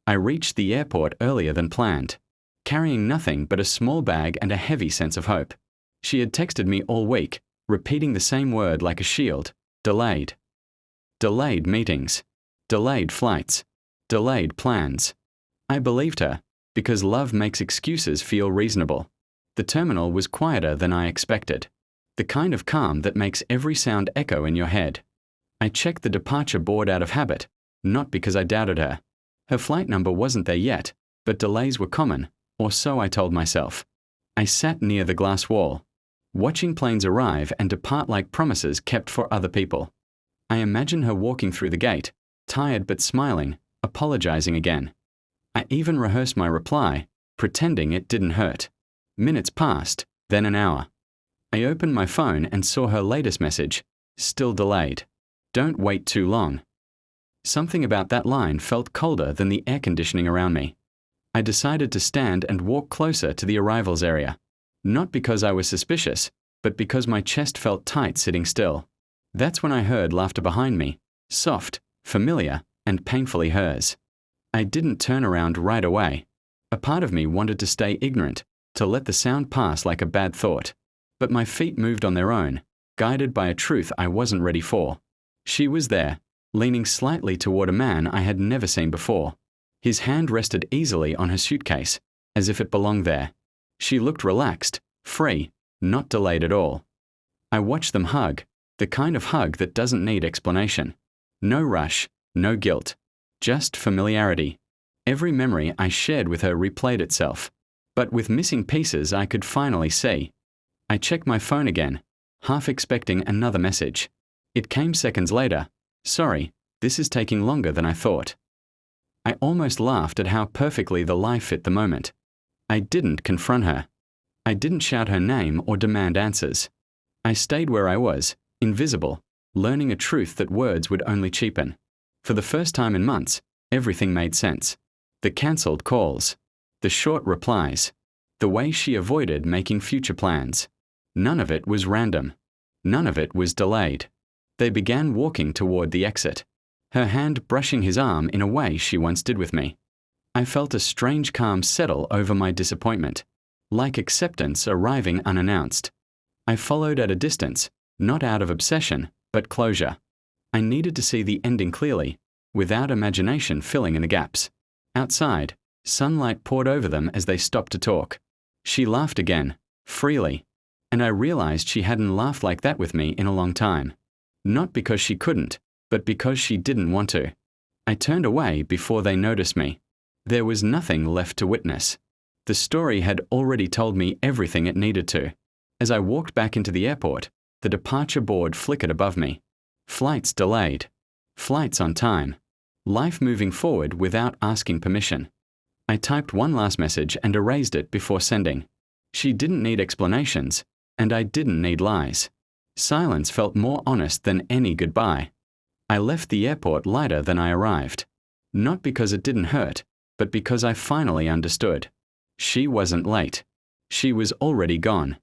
I reached the airport earlier than planned, carrying nothing but a small bag and a heavy sense of hope. She had texted me all week, repeating the same word like a shield: delayed. Delayed meetings. Delayed flights. Delayed plans. I believed her, because love makes excuses feel reasonable. The terminal was quieter than I expected. The kind of calm that makes every sound echo in your head. I checked the departure board out of habit, not because I doubted her. Her flight number wasn't there yet, but delays were common, or so I told myself. I sat near the glass wall, watching planes arrive and depart like promises kept for other people. I imagine her walking through the gate, tired but smiling, apologizing again. I even rehearsed my reply, pretending it didn't hurt. Minutes passed, then an hour. I opened my phone and saw her latest message: still delayed. Don't wait too long. Something about that line felt colder than the air conditioning around me. I decided to stand and walk closer to the arrivals area. Not because I was suspicious, but because my chest felt tight sitting still. That's when I heard laughter behind me, soft, familiar, and painfully hers. I didn't turn around right away. A part of me wanted to stay ignorant, to let the sound pass like a bad thought. But my feet moved on their own, guided by a truth I wasn't ready for. She was there, leaning slightly toward a man I had never seen before. His hand rested easily on her suitcase, as if it belonged there. She looked relaxed, free, not delayed at all. I watched them hug, the kind of hug that doesn't need explanation. No rush, no guilt, just familiarity. Every memory I shared with her replayed itself, but with missing pieces I could finally see. I checked my phone again, half expecting another message. It came seconds later. Sorry, this is taking longer than I thought. I almost laughed at how perfectly the lie fit the moment. I didn't confront her. I didn't shout her name or demand answers. I stayed where I was, invisible, learning a truth that words would only cheapen. For the first time in months, everything made sense. The cancelled calls, the short replies, the way she avoided making future plans. None of it was random. None of it was delayed. They began walking toward the exit, her hand brushing his arm in a way she once did with me. I felt a strange calm settle over my disappointment, like acceptance arriving unannounced. I followed at a distance, not out of obsession, but closure. I needed to see the ending clearly, without imagination filling in the gaps. Outside, sunlight poured over them as they stopped to talk. She laughed again, freely, and I realized she hadn't laughed like that with me in a long time. Not because she couldn't, but because she didn't want to. I turned away before they noticed me. There was nothing left to witness. The story had already told me everything it needed to. As I walked back into the airport, the departure board flickered above me. Flights delayed. Flights on time. Life moving forward without asking permission. I typed one last message and erased it before sending. She didn't need explanations, and I didn't need lies. Silence felt more honest than any goodbye. I left the airport lighter than I arrived. Not because it didn't hurt, but because I finally understood. She wasn't late. She was already gone.